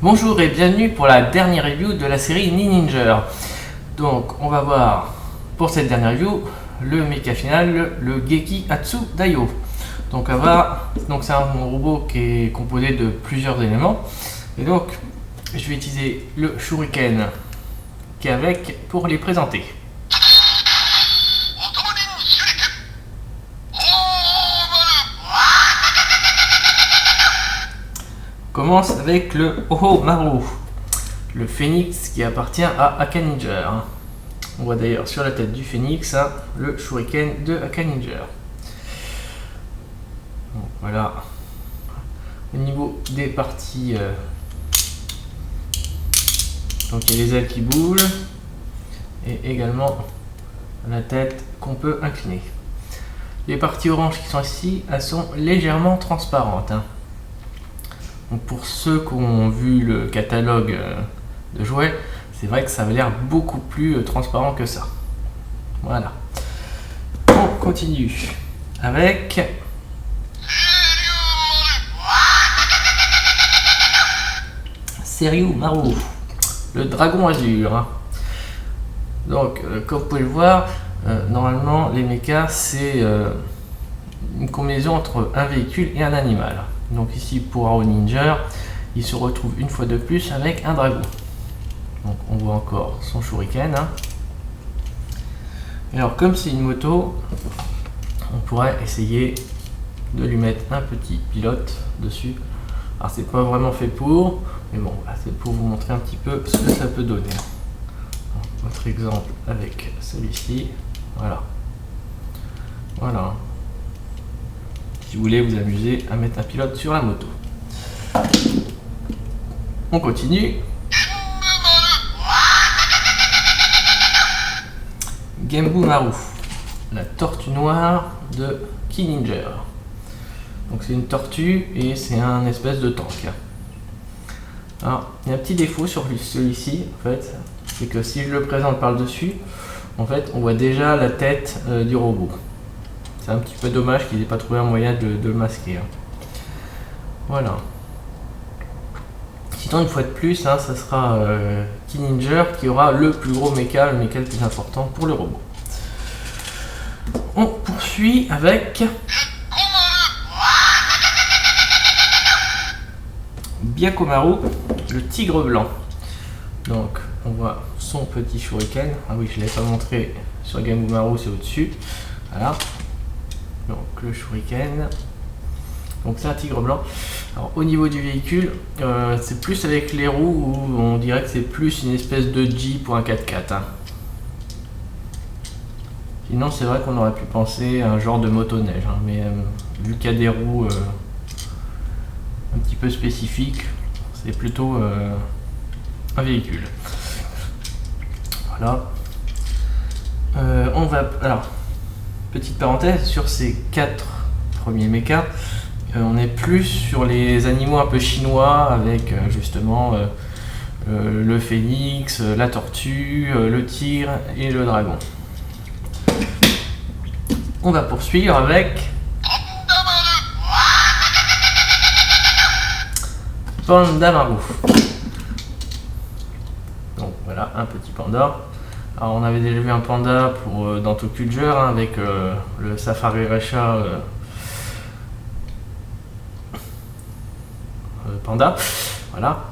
Bonjour et bienvenue pour la dernière review de la série Ninja. Donc on va voir pour cette dernière review le mecha final, le Geki Atsu Daio. Donc c'est un robot qui est composé de plusieurs éléments. Et donc je vais utiliser le Shuriken qui est avec pour les présenter. On commence avec le Ohomaru, le phénix qui appartient à Aka-Ninja. On voit d'ailleurs sur la tête du phénix le shuriken de Aka-Ninja. Donc voilà, au niveau des parties, donc il y a les ailes qui bougent et également la tête qu'on peut incliner. Les parties oranges qui sont ici, elles sont légèrement transparentes. Donc pour ceux qui ont vu le catalogue de jouets, c'est vrai que ça avait l'air beaucoup plus transparent que ça. Voilà. On continue avec Seryu Maru, le dragon azur. Donc comme vous pouvez le voir, normalement les mechas c'est une combinaison entre un véhicule et un animal. Donc ici pour Haro Ninja, il se retrouve une fois de plus avec un dragon. Donc on voit encore son shuriken. Et alors comme c'est une moto, on pourrait essayer de lui mettre un petit pilote dessus. Alors c'est pas vraiment fait pour, mais bon, c'est pour vous montrer un petit peu ce que ça peut donner. Donc, autre exemple avec celui-ci. Voilà. Si vous voulez vous amuser à mettre un pilote sur la moto. On continue. Genbu Maru, la tortue noire de Ki-Ninja. Donc c'est une tortue et c'est un espèce de tank. Alors il y a un petit défaut sur celui-ci en fait, c'est que si je le présente par le dessus, en fait on voit déjà la tête du robot. C'est un petit peu dommage qu'ils n'aient pas trouvé un moyen de le masquer. Voilà. Sinon, une fois de plus, ça sera Ki-Ninja qui aura le plus gros mecha, le mecha le plus important pour le robot. On poursuit avec Byakumaru, le tigre blanc. Donc, on voit son petit shuriken. Ah oui, je ne l'ai pas montré sur Genbu Maru, c'est au-dessus. Voilà. Donc le shuriken, donc c'est un tigre blanc. Alors au niveau du véhicule, c'est plus avec les roues où on dirait que c'est plus une espèce de Jeep ou un 4x4. Sinon c'est vrai qu'on aurait pu penser à un genre de motoneige, mais vu qu'il y a des roues un petit peu spécifiques, c'est plutôt un véhicule. Voilà. Alors, petite parenthèse, sur ces 4 premiers mechas, on est plus sur les animaux un peu chinois avec justement le phénix, la tortue, le tigre et le dragon. On va poursuivre avec Panda Maru. Donc voilà, un petit panda. Alors on avait déjà vu un panda dans Tokuger avec le Safari Recha panda. Voilà.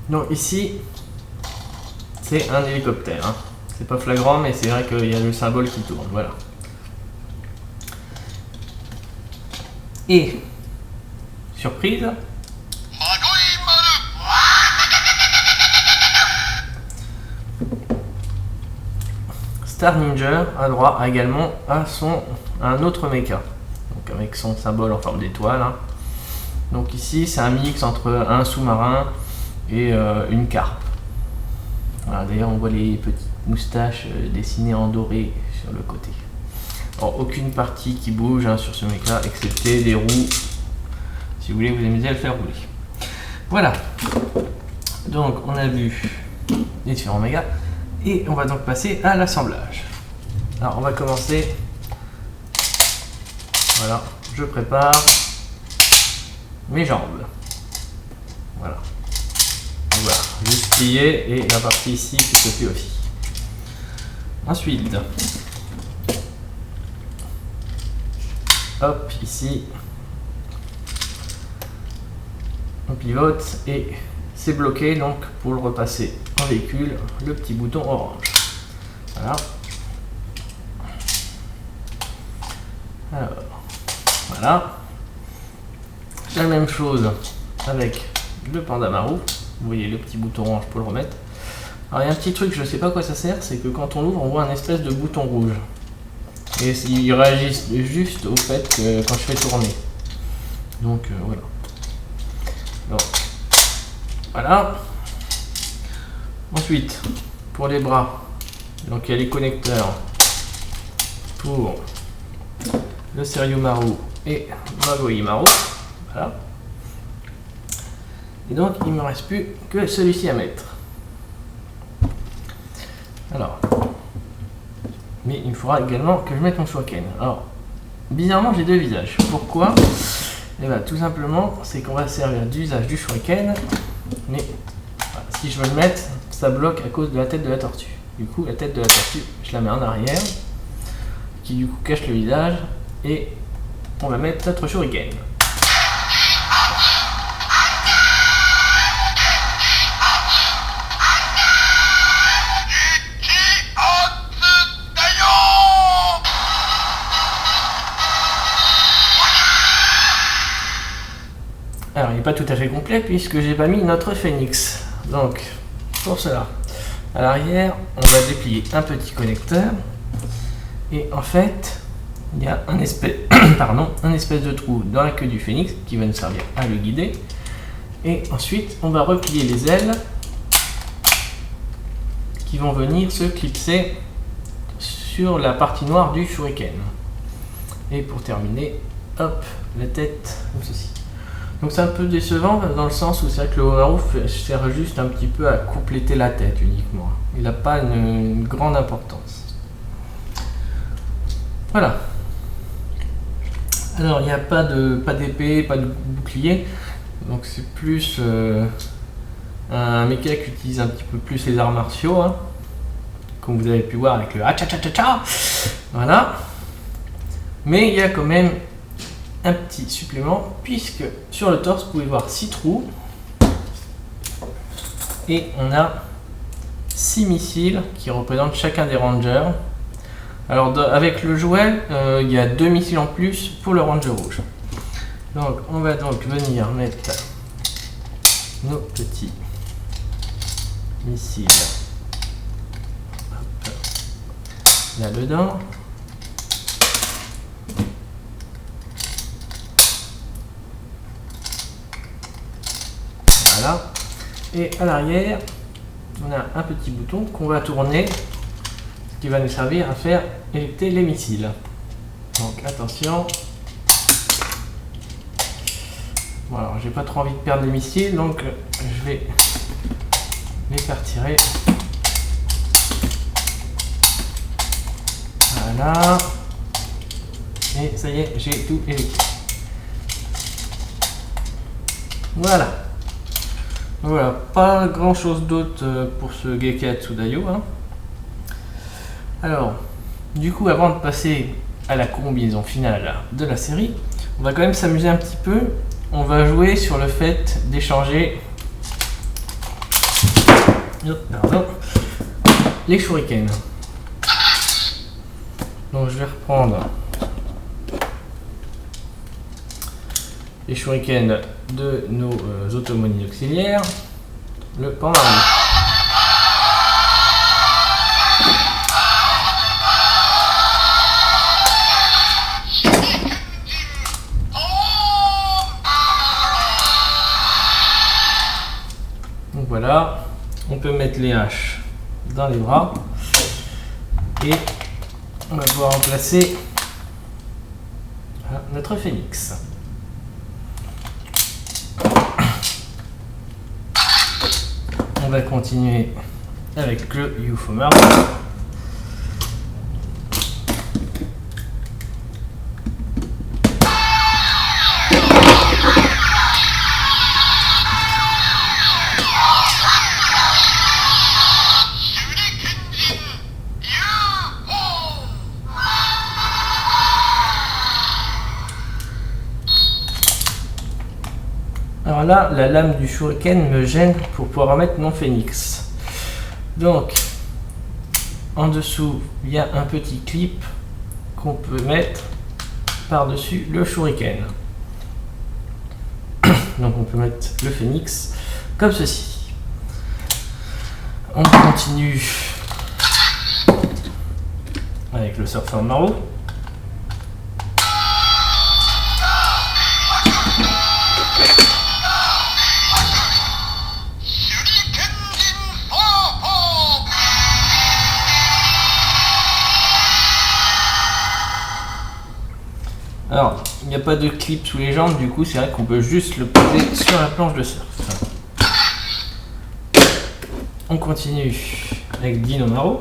Donc ici c'est un hélicoptère. C'est pas flagrant mais c'est vrai qu'il y a le symbole qui tourne. Voilà. Et surprise. Star Ninja a droit également à un autre mecha, donc avec son symbole en forme d'étoile. Donc ici c'est un mix entre un sous-marin et une carpe. Voilà, d'ailleurs on voit les petites moustaches dessinées en doré sur le côté. Alors, aucune partie qui bouge sur ce mecha excepté les roues, si vous voulez vous amuser à le faire rouler. Voilà, donc on a vu les différents mégas. Et on va donc passer à l'assemblage. Alors on va commencer. Voilà, je prépare mes jambes. Voilà. plié et la partie ici qui se plie aussi. Ensuite, hop, ici, on pivote et c'est bloqué, donc pour le repasser en véhicule, le petit bouton orange. Voilà. Alors, voilà. La même chose avec le Panda Marou. Vous voyez le petit bouton orange pour le remettre. Alors il y a un petit truc, je ne sais pas à quoi ça sert, c'est que quand on l'ouvre, on voit un espèce de bouton rouge. Et il réagit juste au fait que quand je fais tourner. Donc voilà. Donc, voilà. Ensuite, pour les bras, donc il y a les connecteurs pour le Seryu Marou et Magoi Marou. Voilà. Et donc il ne me reste plus que celui-ci à mettre. Alors, mais il me faudra également que je mette mon shuriken. Alors, bizarrement j'ai deux visages. Pourquoi? Et bien tout simplement c'est qu'on va servir d'usage du shuriken, mais voilà, si je veux le mettre, ça bloque à cause de la tête de la tortue. Du coup la tête de la tortue, je la mets en arrière, qui du coup cache le visage, et on va mettre notre shuriken. Alors il n'est pas tout à fait complet puisque j'ai pas mis notre phénix. Donc pour cela, à l'arrière on va déplier un petit connecteur et en fait il y a un espèce, un espèce de trou dans la queue du phénix qui va nous servir à le guider, et ensuite on va replier les ailes qui vont venir se clipser sur la partie noire du shuriken. Et pour terminer, hop, la tête comme ceci. Donc c'est un peu décevant dans le sens où c'est vrai que le Homaru sert juste un petit peu à compléter la tête uniquement. Il n'a pas une grande importance. Voilà. Alors il n'y a pas d'épée, pas de bouclier. Donc c'est plus un mecha qui utilise un petit peu plus les arts martiaux. Hein, comme vous avez pu voir avec le ha-cha-cha-cha-cha. Voilà. Mais il y a quand même un petit supplément puisque sur le torse vous pouvez voir 6 trous et on a 6 missiles qui représentent chacun des rangers. Alors avec le jouet il y a 2 missiles en plus pour le ranger rouge. Donc on va donc venir mettre nos petits missiles là dedans. Voilà. Et à l'arrière, on a un petit bouton qu'on va tourner, qui va nous servir à faire éjecter les missiles. Donc attention. Bon, alors j'ai pas trop envie de perdre les missiles, donc je vais les faire tirer. Voilà. Et ça y est, j'ai tout éjecté. Voilà. Voilà, pas grand chose d'autre pour ce Gekatsu Daioh. Hein. Alors, du coup, avant de passer à la combinaison finale de la série, on va quand même s'amuser un petit peu. On va jouer sur le fait d'échanger les shurikens. Donc je vais reprendre les shurikens de nos automonies auxiliaires, le Panda Marou. Donc voilà, on peut mettre les haches dans les bras et on va pouvoir remplacer notre phénix. On va continuer avec le Youfomaru. Alors là, la lame du shuriken me gêne pour pouvoir mettre mon phénix. Donc, en dessous, il y a un petit clip qu'on peut mettre par-dessus le shuriken. Donc on peut mettre le phénix comme ceci. On continue avec le surfeur Maru. Alors, il n'y a pas de clip sous les jambes, du coup c'est vrai qu'on peut juste le poser sur la planche de surf. On continue avec Dino Maru.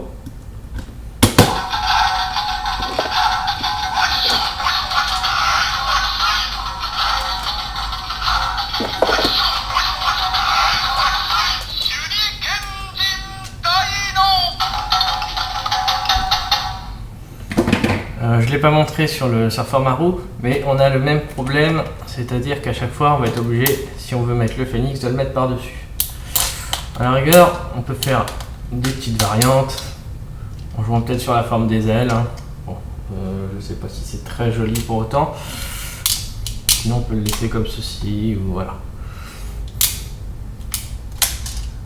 Je ne l'ai pas montré sur le surfeur Maru, mais on a le même problème, c'est-à-dire qu'à chaque fois on va être obligé, si on veut mettre le phénix, de le mettre par-dessus. À la rigueur, on peut faire des petites variantes, en jouant peut-être sur la forme des ailes. Hein. Bon, je ne sais pas si c'est très joli pour autant, sinon on peut le laisser comme ceci, ou voilà.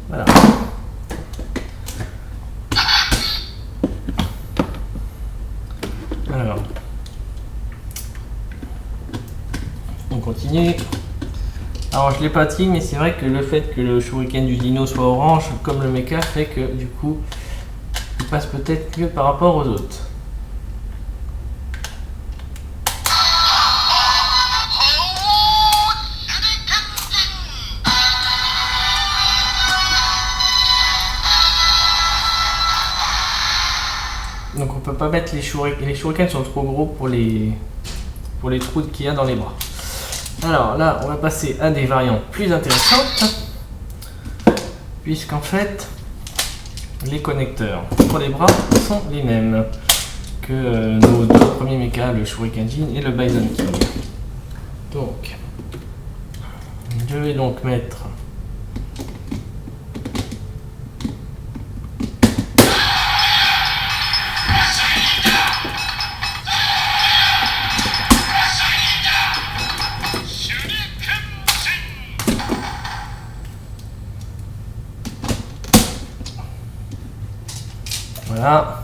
Voilà. Alors, on continue. Alors je l'ai pas dit, mais c'est vrai que le fait que le shuriken du dino soit orange, comme le mecha, fait que du coup, il passe peut-être mieux par rapport aux autres. Donc on peut pas mettre les shurikens. Les shurikens sont trop gros pour les trous qu'il y a dans les bras. Alors là, on va passer à des variantes plus intéressantes, puisqu'en fait, les connecteurs pour les bras sont les mêmes que nos deux premiers mechas, le Shuriken Jin et le Bison King. Donc, je vais donc mettre voilà,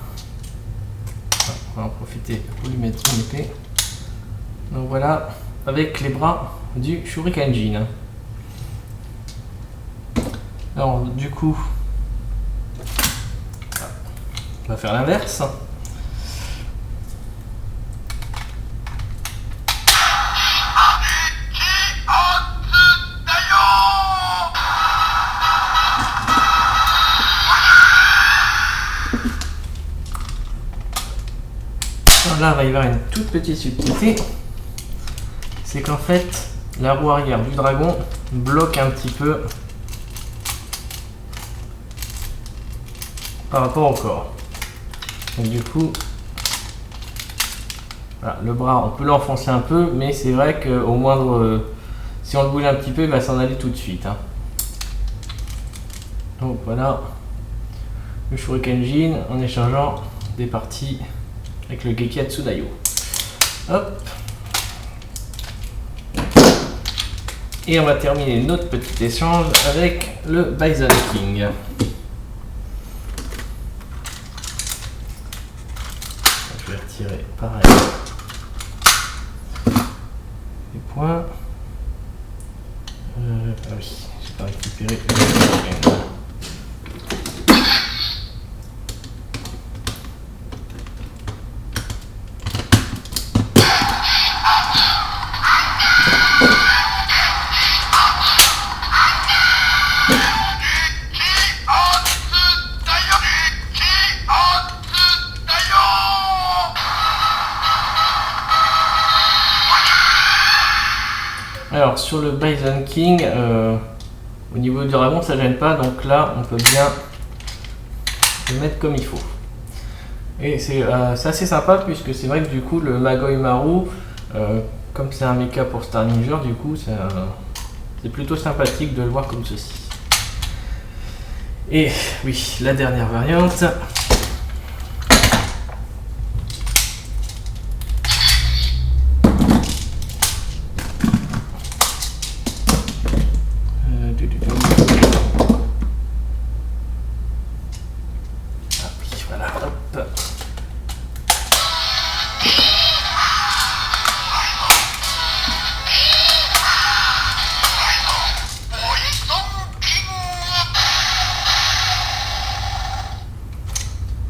on va en profiter pour lui mettre une épée. Donc voilà, avec les bras du Shuriken Jin. Alors du coup, on va faire l'inverse. Là, il va y avoir une toute petite subtilité, c'est qu'en fait, la roue arrière du dragon bloque un petit peu par rapport au corps. Donc du coup, voilà, le bras, on peut l'enfoncer un peu, mais c'est vrai qu'au moindre, si on le bouge un petit peu, il va s'en aller tout de suite. Hein. Donc voilà, le Shuriken Jin en échangeant des parties avec le Gekiatsu Daio. Hop. Et on va terminer notre petit échange avec le Bison King. Je vais retirer pareil les points. Ah oui, j'ai pas récupéré le Shuriken. Alors sur le Bison King, au niveau du dragon ça gêne pas, donc là on peut bien le mettre comme il faut. Et c'est assez sympa puisque c'est vrai que du coup le Magoi Maru, comme c'est un mecha pour Star Ninja, du coup C'est plutôt sympathique de le voir comme ceci. Et oui, la dernière variante.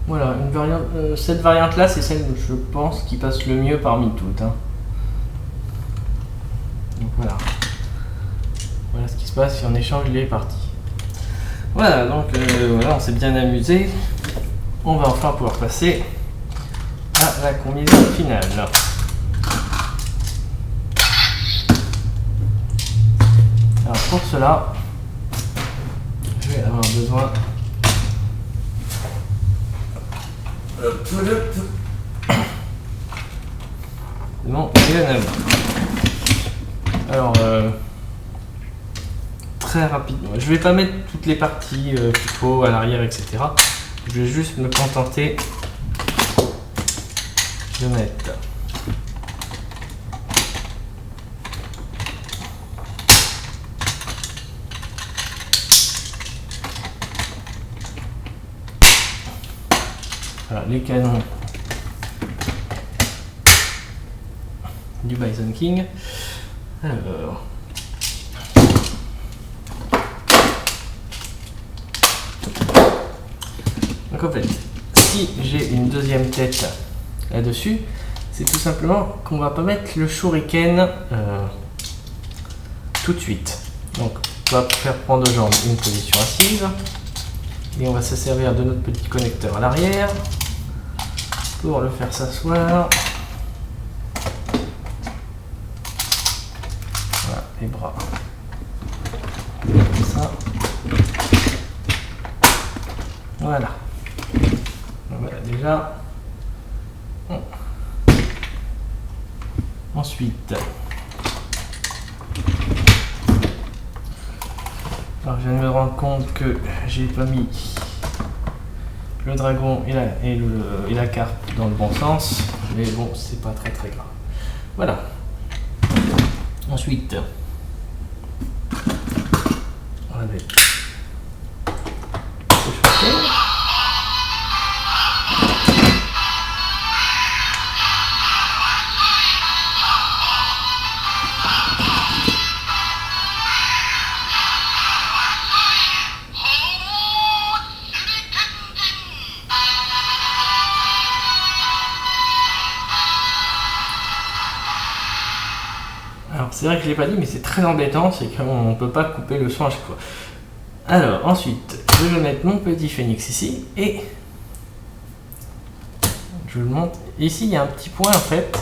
Voilà, une variante, cette variante-là, c'est celle, je pense, qui passe le mieux parmi toutes. Hein. Donc voilà. Voilà ce qui se passe si on échange les parties. Voilà, donc voilà, on s'est bien amusé. On va enfin pouvoir passer à la combinaison finale. Alors pour cela, je vais avoir besoin bon, alors très rapidement, je vais pas mettre toutes les parties qu'il faut à l'arrière, etc. Je vais juste me contenter de mettre voilà, les canons du Bison King. Alors, donc en fait, si j'ai une deuxième tête là-dessus, c'est tout simplement qu'on va pas mettre le shuriken tout de suite. Donc on va faire prendre aux jambes une position assise et on va se servir de notre petit connecteur à l'arrière pour le faire s'asseoir. Voilà, les bras. Comme ça. Voilà. Voilà déjà. Ensuite, alors je viens de me rendre compte que j'ai pas mis le dragon et la carpe dans le bon sens, mais bon, c'est pas très grave. Voilà. Ensuite, on va mettre le shuriken. Alors c'est vrai que je l'ai pas dit, mais c'est très embêtant, c'est qu'on ne peut pas couper le son à chaque fois. Alors ensuite, je vais mettre mon petit phénix ici et je le monte. Ici il y a un petit point en fait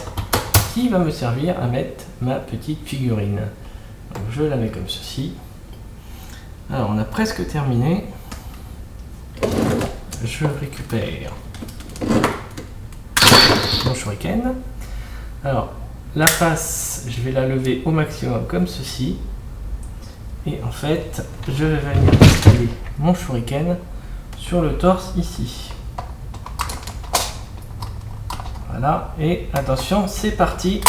qui va me servir à mettre ma petite figurine. Donc, je la mets comme ceci. Alors on a presque terminé. Je récupère mon shuriken. Alors la face, je vais la lever au maximum comme ceci. Et en fait, je vais venir installer mon shuriken sur le torse ici. Voilà, et attention, c'est parti.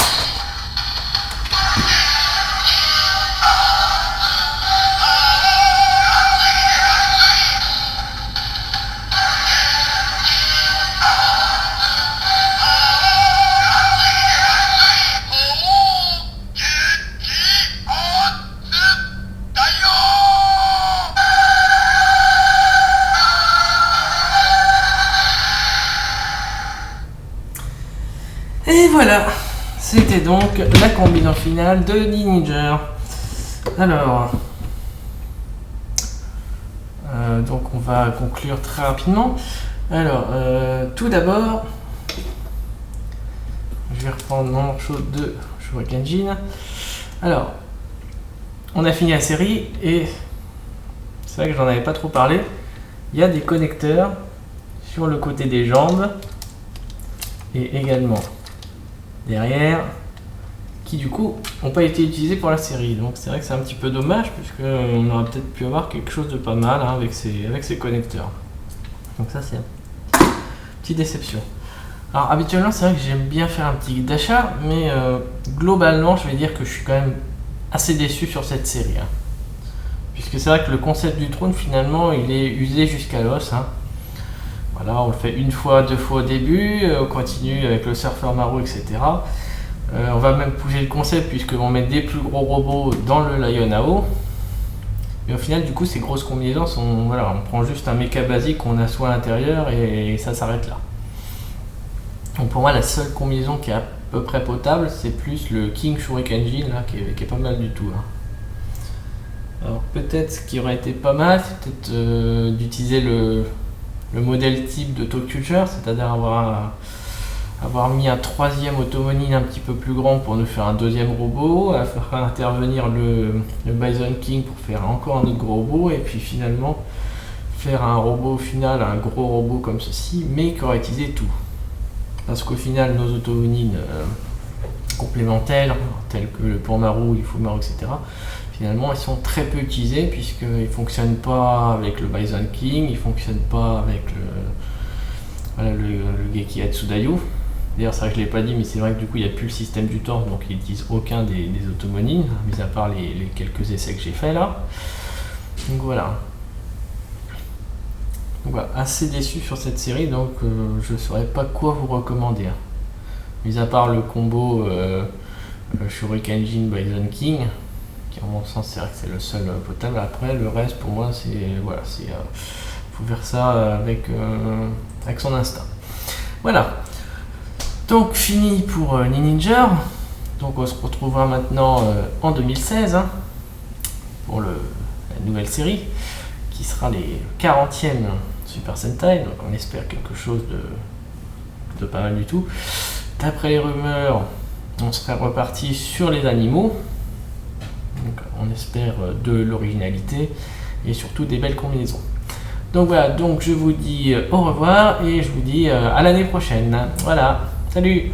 Et voilà, c'était donc la combinaison finale de Ninja. Alors, donc on va conclure très rapidement. Alors, tout d'abord, je vais reprendre mon morceau de Shuriken Jin. Alors, on a fini la série et c'est vrai que j'en avais pas trop parlé. Il y a des connecteurs sur le côté des jambes et également derrière qui du coup n'ont pas été utilisés pour la série. Donc c'est vrai que c'est un petit peu dommage, puisqu'on aurait peut-être pu avoir quelque chose de pas mal hein, avec ces connecteurs. Donc ça c'est une petite déception. Alors habituellement c'est vrai que j'aime bien faire un petit guide d'achat, mais globalement je vais dire que je suis quand même assez déçu sur cette série. Hein. Puisque c'est vrai que le concept du trône finalement il est usé jusqu'à l'os. Hein. Voilà, on le fait une fois, deux fois au début, on continue avec le surfeur Maru, etc. On va même pousser le concept puisqu'on met des plus gros robots dans le Lion AO. Mais au final, du coup, ces grosses combinaisons sont. Voilà, on prend juste un mecha basique qu'on assoit à l'intérieur et ça s'arrête là. Donc pour moi, la seule combinaison qui est à peu près potable, c'est plus le King Shuriken Jin, là, qui est pas mal du tout. Hein. Alors peut-être ce qui aurait été pas mal, c'est peut-être d'utiliser le modèle type de Talk Culture, c'est-à-dire avoir mis un troisième Automonine un petit peu plus grand pour nous faire un deuxième robot, à faire intervenir le Bison King pour faire encore un autre gros robot, et puis finalement faire un robot au final, un gros robot comme ceci, mais qui aurait utilisé tout. Parce qu'au final, nos Automonines complémentaires, tels que le Panmaru, le Fumaru, etc., finalement, ils sont très peu utilisés puisqu'ils ne fonctionnent pas avec le Bison King, ils ne fonctionnent pas avec le Geki Atsudayu. D'ailleurs, c'est vrai que je ne l'ai pas dit, mais c'est vrai que du coup, il n'y a plus le système du torse, donc ils n'utilisent aucun des Automonines, mis à part les quelques essais que j'ai fait là. Donc voilà. Donc voilà, assez déçu sur cette série, donc je ne saurais pas quoi vous recommander. Hein. Mis à part le combo Shuriken Jin Bison King, qui en mon sens c'est vrai que c'est le seul potable. Après le reste pour moi c'est voilà, faut faire ça avec son instinct. Voilà. Donc fini pour Ninja. Donc on se retrouvera maintenant en 2016 hein, pour la nouvelle série qui sera les 40e Super Sentai. Donc on espère quelque chose de pas mal du tout. D'après les rumeurs, on serait reparti sur les animaux. Donc, on espère de l'originalité et surtout des belles combinaisons. Donc voilà, donc je vous dis au revoir et je vous dis à l'année prochaine. Voilà, salut!